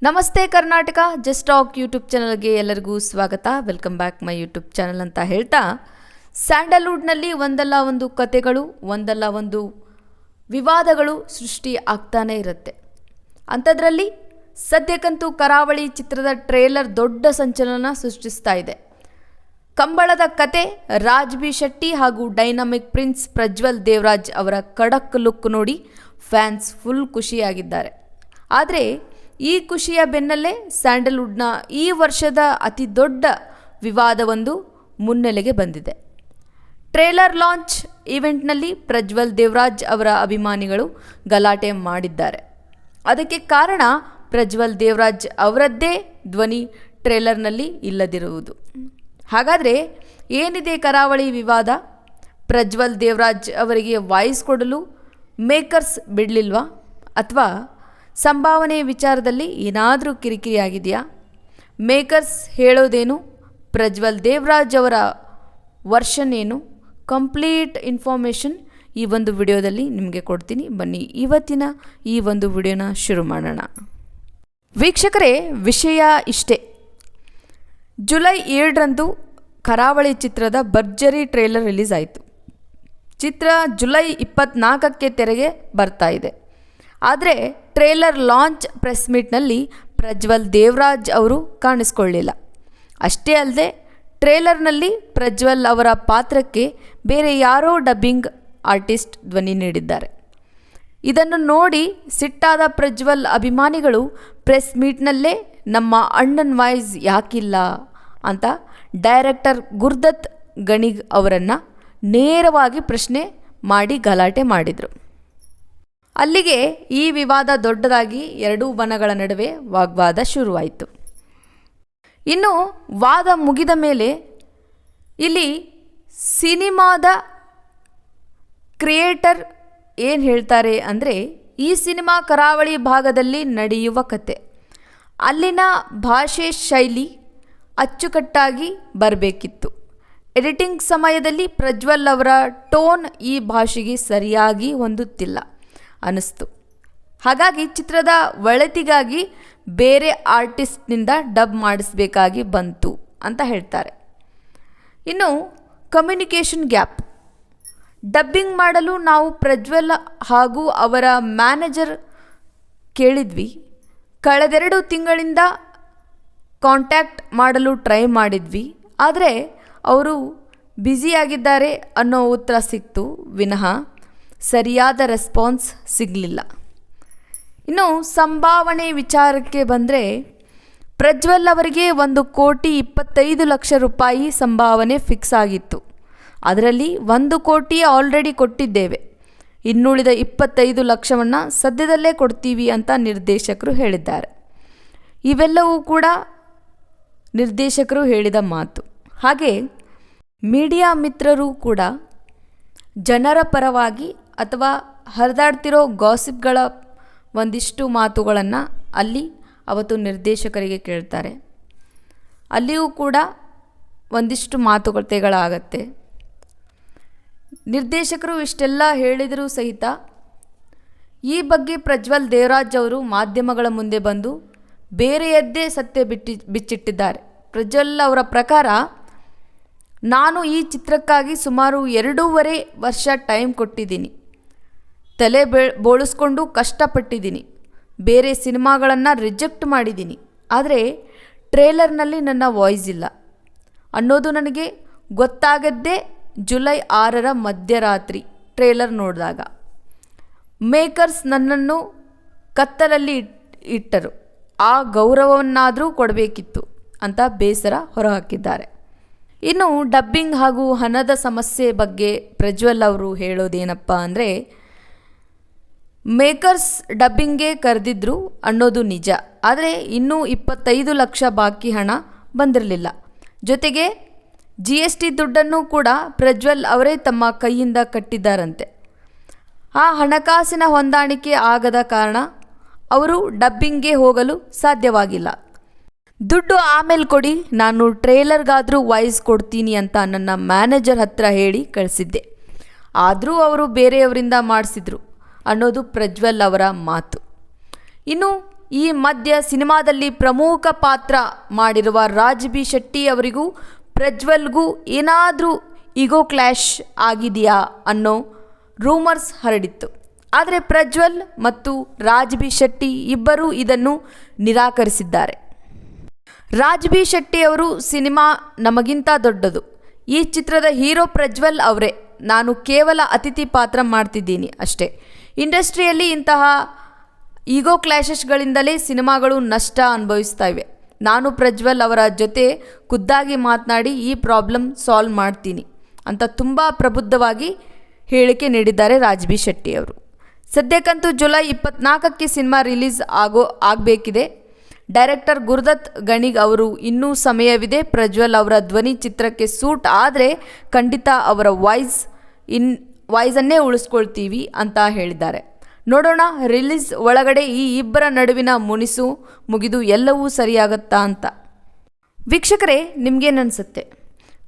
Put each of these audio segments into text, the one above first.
ನಮಸ್ತೆ Karnataka just talk YouTube ಚಾನಲ್ಗೆ ಎಲ್ಲರಿಗೂ ಸ್ವಾಗತ. Welcome back my YouTube channel ಅಂತ ಹೇಳ್ತಾ, ಸ್ಯಾಂಡಲ್ವುಡ್ನಲ್ಲಿ ಒಂದಲ್ಲ ಒಂದು ಕತೆಗಳು, ಒಂದಲ್ಲ ಒಂದು ವಿವಾದಗಳು ಸೃಷ್ಟಿ ಆಗ್ತಾನೆ ಇರುತ್ತೆ. ಅಂಥದ್ರಲ್ಲಿ ಸದ್ಯಕ್ಕಂತೂ ಕರಾವಳಿ ಚಿತ್ರದ ಟ್ರೇಲರ್ ದೊಡ್ಡ ಸಂಚಲನ ಸೃಷ್ಟಿಸ್ತಾ ಇದೆ. ಕಂಬಳದ ಕತೆ, ರಾಜ್ ಬಿ ಶೆಟ್ಟಿ ಹಾಗೂ ಡೈನಾಮಿಕ್ ಪ್ರಿನ್ಸ್ ಪ್ರಜ್ವಲ್ ದೇವರಾಜ್ ಅವರ ಖಡಕ್ ಲುಕ್ ನೋಡಿ ಫ್ಯಾನ್ಸ್ ಫುಲ್ ಖುಷಿಯಾಗಿದ್ದಾರೆ. ಆದರೆ ಈ ಖುಷಿಯ ಬೆನ್ನಲ್ಲೇ ಸ್ಯಾಂಡಲ್ವುಡ್ನ ಈ ವರ್ಷದ ಅತಿ ದೊಡ್ಡ ವಿವಾದವೊಂದು ಮುನ್ನೆಲೆಗೆ ಬಂದಿದೆ. ಟ್ರೇಲರ್ ಲಾಂಚ್ ಈವೆಂಟ್ನಲ್ಲಿ ಪ್ರಜ್ವಲ್ ದೇವರಾಜ್ ಅವರ ಅಭಿಮಾನಿಗಳು ಗಲಾಟೆ ಮಾಡಿದ್ದಾರೆ. ಅದಕ್ಕೆ ಕಾರಣ ಪ್ರಜ್ವಲ್ ದೇವರಾಜ್ ಅವರದ್ದೇ ಧ್ವನಿ ಟ್ರೇಲರ್ನಲ್ಲಿ ಇಲ್ಲದಿರುವುದು. ಹಾಗಾದರೆ ಏನಿದೆ ಕರಾವಳಿ ವಿವಾದ? ಪ್ರಜ್ವಲ್ ದೇವರಾಜ್ ಅವರಿಗೆ ವಾಯ್ಸ್ ಕೊಡಲು ಮೇಕರ್ಸ್ ಬಿಡಲಿಲ್ವಾ? ಅಥವಾ ಸಂಭಾವನೆ ವಿಚಾರದಲ್ಲಿ ಏನಾದರೂ ಕಿರಿಕಿರಿ ಆಗಿದೆಯಾ? ಮೇಕರ್ಸ್ ಹೇಳೋದೇನು? ಪ್ರಜ್ವಲ್ ದೇವರಾಜ್ ಅವರ ವರ್ಷನ್ ಏನು? ಕಂಪ್ಲೀಟ್ ಇನ್ಫಾರ್ಮೇಷನ್ ಈ ಒಂದು ವಿಡಿಯೋದಲ್ಲಿ ನಿಮಗೆ ಕೊಡ್ತೀನಿ. ಬನ್ನಿ ಇವತ್ತಿನ ಈ ಒಂದು ವಿಡಿಯೋನ ಶುರು ಮಾಡೋಣ. ವೀಕ್ಷಕರೇ, ವಿಷಯ ಇಷ್ಟೇ. ಜುಲೈ 7ರಂದು ಕರಾವಳಿ ಚಿತ್ರದ ಭರ್ಜರಿ ಟ್ರೇಲರ್ ರಿಲೀಸ್ ಆಯಿತು. ಚಿತ್ರ ಜುಲೈ 24ಕ್ಕೆ ತೆರೆಗೆ ಬರ್ತಾ ಇದೆ. ಆದರೆ ಟ್ರೇಲರ್ ಲಾಂಚ್ ಪ್ರೆಸ್ ಮೀಟ್ನಲ್ಲಿ ಪ್ರಜ್ವಲ್ ದೇವರಾಜ್ ಅವರು ಕಾಣಿಸ್ಕೊಳ್ಳಿಲ್ಲ. ಅಷ್ಟೇ ಅಲ್ಲದೆ ಟ್ರೇಲರ್ನಲ್ಲಿ ಪ್ರಜ್ವಲ್ ಅವರ ಪಾತ್ರಕ್ಕೆ ಬೇರೆ ಯಾರೋ ಡಬ್ಬಿಂಗ್ ಆರ್ಟಿಸ್ಟ್ ಧ್ವನಿ ನೀಡಿದ್ದಾರೆ. ಇದನ್ನು ನೋಡಿ ಸಿಟ್ಟಾದ ಪ್ರಜ್ವಲ್ ಅಭಿಮಾನಿಗಳು ಪ್ರೆಸ್ ಮೀಟ್ನಲ್ಲೇ ನಮ್ಮ ಅಣ್ಣನ ವಾಯ್ಸ್ ಯಾಕಿಲ್ಲ ಅಂತ ಡೈರೆಕ್ಟರ್ ಗುರ್ದತ್ ಗಣಿಗ್ ಅವರನ್ನು ನೇರವಾಗಿ ಪ್ರಶ್ನೆ ಮಾಡಿ ಗಲಾಟೆ ಮಾಡಿದರು. ಅಲ್ಲಿಗೆ ಈ ವಿವಾದ ದೊಡ್ಡದಾಗಿ ಎರಡೂ ಬಣಗಳ ನಡುವೆ ವಾಗ್ವಾದ ಶುರುವಾಯಿತು. ಇನ್ನು ವಾದ ಮುಗಿದ ಮೇಲೆ ಇಲ್ಲಿ ಸಿನಿಮಾದ ಕ್ರಿಯೇಟರ್ ಏನು ಹೇಳ್ತಾರೆ ಅಂದರೆ, ಈ ಸಿನಿಮಾ ಕರಾವಳಿ ಭಾಗದಲ್ಲಿ ನಡೆಯುವ ಕತೆ, ಅಲ್ಲಿನ ಭಾಷೆ ಶೈಲಿ ಅಚ್ಚುಕಟ್ಟಾಗಿ ಬರಬೇಕಿತ್ತು. ಎಡಿಟಿಂಗ್ ಸಮಯದಲ್ಲಿ ಪ್ರಜ್ವಲ್ ಅವರ ಟೋನ್ ಈ ಭಾಷೆಗೆ ಸರಿಯಾಗಿ ಹೊಂದುತ್ತಿಲ್ಲ ಅನ್ನಿಸ್ತು. ಹಾಗಾಗಿ ಚಿತ್ರದ ಒಳಿತಿಗಾಗಿ ಬೇರೆ ಆರ್ಟಿಸ್ಟ್ನಿಂದ ಡಬ್ ಮಾಡಿಸಬೇಕಾಗಿ ಬಂತು ಅಂತ ಹೇಳ್ತಾರೆ. ಇನ್ನು ಕಮ್ಯುನಿಕೇಷನ್ ಗ್ಯಾಪ್, ಡಬ್ಬಿಂಗ್ ಮಾಡಲು ನಾವು ಪ್ರಜ್ವಲ್ ಹಾಗೂ ಅವರ ಮ್ಯಾನೇಜರ್ ಕೇಳಿದ್ವಿ. ಕಳೆದೆರಡು ತಿಂಗಳಿಂದ ಕಾಂಟ್ಯಾಕ್ಟ್ ಮಾಡಲು ಟ್ರೈ ಮಾಡಿದ್ವಿ, ಆದರೆ ಅವರು ಬ್ಯುಸಿಯಾಗಿದ್ದಾರೆ ಅನ್ನೋ ಉತ್ತರ ಸಿಕ್ತು ವಿನಃ ಸರಿಯಾದ ರೆಸ್ಪಾನ್ಸ್ ಸಿಗಲಿಲ್ಲ. ಇನ್ನು ಸಂಭಾವನೆ ವಿಚಾರಕ್ಕೆ ಬಂದರೆ, ಪ್ರಜ್ವಲ್ ಅವರಿಗೆ 1,25,00,000 ರೂಪಾಯಿ ಸಂಭಾವನೆ ಫಿಕ್ಸ್ ಆಗಿತ್ತು. ಅದರಲ್ಲಿ 1 ಕೋಟಿ ಆಲ್ರೆಡಿ ಕೊಟ್ಟಿದ್ದೇವೆ, ಇನ್ನುಳಿದ 25 ಲಕ್ಷವನ್ನು ಸದ್ಯದಲ್ಲೇ ಕೊಡ್ತೀವಿ ಅಂತ ನಿರ್ದೇಶಕರು ಹೇಳಿದ್ದಾರೆ. ಇವೆಲ್ಲವೂ ಕೂಡ ನಿರ್ದೇಶಕರು ಹೇಳಿದ ಮಾತು. ಹಾಗೆ ಮೀಡಿಯಾ ಮಿತ್ರರು ಕೂಡ ಜನರ ಪರವಾಗಿ ಅಥವಾ ಹರಿದಾಡ್ತಿರೋ ಗಾಸಿಪ್ಗಳ ಒಂದಿಷ್ಟು ಮಾತುಗಳನ್ನು ಅಲ್ಲಿ ಅವತ್ತು ನಿರ್ದೇಶಕರಿಗೆ ಕೇಳ್ತಾರೆ. ಅಲ್ಲಿಯೂ ಕೂಡ ಒಂದಿಷ್ಟು ಮಾತುಕತೆಗಳಾಗತ್ತೆ. ನಿರ್ದೇಶಕರು ಇಷ್ಟೆಲ್ಲ ಹೇಳಿದರೂ ಸಹಿತ ಈ ಬಗ್ಗೆ ಪ್ರಜ್ವಲ್ ದೇವರಾಜ್ ಅವರು ಮಾಧ್ಯಮಗಳ ಮುಂದೆ ಬಂದು ಬೇರೆಯದ್ದೇ ಸತ್ಯ ಬಿಚ್ಚಿಟ್ಟಿದ್ದಾರೆ. ಪ್ರಜ್ವಲ್ ಅವರ ಪ್ರಕಾರ, ನಾನು ಈ ಚಿತ್ರಕ್ಕಾಗಿ ಸುಮಾರು 2.5 ವರ್ಷ ಟೈಮ್ ಕೊಟ್ಟಿದ್ದೀನಿ, ತಲೆ ಬೋಳಿಸ್ಕೊಂಡು ಕಷ್ಟಪಟ್ಟಿದ್ದೀನಿ, ಬೇರೆ ಸಿನಿಮಾಗಳನ್ನು ರಿಜೆಕ್ಟ್ ಮಾಡಿದ್ದೀನಿ, ಆದರೆ ಟ್ರೇಲರ್ನಲ್ಲಿ ನನ್ನ ವಾಯ್ಸ್ ಇಲ್ಲ ಅನ್ನೋದು ನನಗೆ ಗೊತ್ತಾಗದ್ದೇ ಜುಲೈ 6ರ ಮಧ್ಯರಾತ್ರಿ ಟ್ರೇಲರ್ ನೋಡಿದಾಗ. ಮೇಕರ್ಸ್ ನನ್ನನ್ನು ಕತ್ತಲಲ್ಲಿ ಇಟ್ಟರು, ಆ ಗೌರವವನ್ನಾದರೂ ಕೊಡಬೇಕಿತ್ತು ಅಂತ ಬೇಸರ ಹೊರಹಾಕಿದ್ದಾರೆ. ಇನ್ನು ಡಬ್ಬಿಂಗ್ ಹಾಗೂ ಹಣದ ಸಮಸ್ಯೆ ಬಗ್ಗೆ ಪ್ರಜ್ವಲ್ ಅವರು ಹೇಳೋದೇನಪ್ಪ ಅಂದರೆ, ಮೇಕರ್ಸ್ ಡಬ್ಬಿಂಗ್ಗೆ ಕರೆದಿದ್ರು ಅನ್ನೋದು ನಿಜ, ಆದರೆ ಇನ್ನೂ 25 ಲಕ್ಷ ಬಾಕಿ ಹಣ ಬಂದಿರಲಿಲ್ಲ. ಜೊತೆಗೆ GST ದುಡ್ಡನ್ನು ಕೂಡ ಪ್ರಜ್ವಲ್ ಅವರೇ ತಮ್ಮ ಕೈಯಿಂದ ಕಟ್ಟಿದ್ದಾರಂತೆ. ಆ ಹಣಕಾಸಿನ ಹೊಂದಾಣಿಕೆ ಆಗದ ಕಾರಣ ಅವರು ಡಬ್ಬಿಂಗ್ಗೆ ಹೋಗಲು ಸಾಧ್ಯವಾಗಿಲ್ಲ. ದುಡ್ಡು ಆಮೇಲೆ ಕೊಡಿ, ನಾನು ಟ್ರೇಲರ್ಗಾದರೂ ವಾಯ್ಸ್ ಕೊಡ್ತೀನಿ ಅಂತ ನನ್ನ ಮ್ಯಾನೇಜರ್ ಹತ್ರ ಹೇಳಿ ಕಳಿಸಿದ್ದೆ, ಆದರೂ ಅವರು ಬೇರೆಯವರಿಂದ ಮಾಡಿಸಿದ್ರು ಅನ್ನೋದು ಪ್ರಜ್ವಲ್ ಅವರ ಮಾತು. ಇನ್ನು ಈ ಮಧ್ಯ ಸಿನಿಮಾದಲ್ಲಿ ಪ್ರಮುಖ ಪಾತ್ರ ಮಾಡಿರುವ ರಾಜ್ ಬಿ ಶೆಟ್ಟಿ ಅವರಿಗೂ ಪ್ರಜ್ವಲ್ಗೂ ಏನಾದರೂ ಈಗೋ ಕ್ಲ್ಯಾಶ್ ಆಗಿದೆಯಾ ಅನ್ನೋ ರೂಮರ್ಸ್ ಹರಡಿತ್ತು. ಆದರೆ ಪ್ರಜ್ವಲ್ ಮತ್ತು ರಾಜ್ ಬಿ ಶೆಟ್ಟಿ ಇಬ್ಬರೂ ಇದನ್ನು ನಿರಾಕರಿಸಿದ್ದಾರೆ. ರಾಜ್ ಬಿ ಶೆಟ್ಟಿ ಅವರು ಸಿನಿಮಾ ನಮಗಿಂತ ದೊಡ್ಡದು. ಈ ಚಿತ್ರದ ಹೀರೋ ಪ್ರಜ್ವಲ್ ಅವರೇ. ನಾನು ಕೇವಲ ಅತಿಥಿ ಪಾತ್ರ ಮಾಡ್ತಿದ್ದೀನಿ ಅಷ್ಟೇ. ಇಂಡಸ್ಟ್ರಿಯಲ್ಲಿ ಇಂತಹ ಈಗೋ ಕ್ಲ್ಯಾಶಸ್ಗಳಿಂದಲೇ ಸಿನಿಮಾಗಳು ನಷ್ಟ ಅನುಭವಿಸ್ತಾ ಇವೆ. ನಾನು ಪ್ರಜ್ವಲ್ ಅವರ ಜೊತೆ ಖುದ್ದಾಗಿ ಮಾತನಾಡಿ ಈ ಪ್ರಾಬ್ಲಮ್ ಸಾಲ್ವ್ ಮಾಡ್ತೀನಿ ಅಂತ ತುಂಬ ಪ್ರಬುದ್ಧವಾಗಿ ಹೇಳಿಕೆ ನೀಡಿದ್ದಾರೆ ರಾಜ್ ಬಿ ಶೆಟ್ಟಿ ಅವರು. ಸದ್ಯಕ್ಕಂತೂ ಜುಲೈ 24ಕ್ಕೆ ಸಿನಿಮಾ ರಿಲೀಸ್ ಆಗಬೇಕಿದೆ. ಡೈರೆಕ್ಟರ್ ಗುರುದತ್ ಗಣಿಗ್ ಅವರು ಇನ್ನೂ ಸಮಯವಿದೆ, ಪ್ರಜ್ವಲ್ ಅವರ ಧ್ವನಿ ಚಿತ್ರಕ್ಕೆ ಸೂಟ್ ಆದರೆ ಖಂಡಿತ ಅವರ ವಾಯ್ಸನ್ನೇ ಉಳಿಸ್ಕೊಳ್ತೀವಿ ಅಂತ ಹೇಳಿದ್ದಾರೆ. ನೋಡೋಣ ರಿಲೀಸ್ ಒಳಗಡೆ ಈ ಇಬ್ಬರ ನಡುವಿನ ಮುನಿಸು ಮುಗಿದು ಎಲ್ಲವೂ ಸರಿಯಾಗತ್ತಾ ಅಂತ. ವೀಕ್ಷಕರೇ, ನಿಮಗೇನನ್ಸುತ್ತೆ?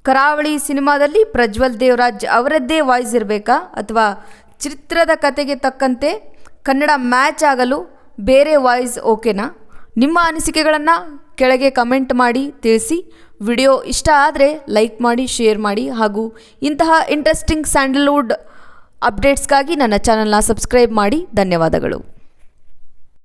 ಕರಾವಳಿ ಸಿನಿಮಾದಲ್ಲಿ ಪ್ರಜ್ವಲ್ ದೇವರಾಜ್ ಅವರದ್ದೇ ವಾಯ್ಸ್ ಇರಬೇಕಾ ಅಥವಾ ಚಿತ್ರದ ಕತೆಗೆ ತಕ್ಕಂತೆ ಕನ್ನಡ ಮ್ಯಾಚ್ ಆಗಲು ಬೇರೆ ವಾಯ್ಸ್ ಓಕೆನಾ? ನಿಮ್ಮ ಅನಿಸಿಕೆಗಳನ್ನು ಕೆಳಗೆ ಕಮೆಂಟ್ ಮಾಡಿ ತಿಳಿಸಿ. ವಿಡಿಯೋ ಇಷ್ಟ ಆದರೆ ಲೈಕ್ ಮಾಡಿ, ಶೇರ್ ಮಾಡಿ ಹಾಗೂ ಇಂತಹ ಇಂಟ್ರೆಸ್ಟಿಂಗ್ ಸ್ಯಾಂಡಲ್ವುಡ್ ಅಪ್ಡೇಟ್ಸ್ಗಾಗಿ ನನ್ನ ಚಾನಲ್ನ ಸಬ್ಸ್ಕ್ರೈಬ್ ಮಾಡಿ. ಧನ್ಯವಾದಗಳು.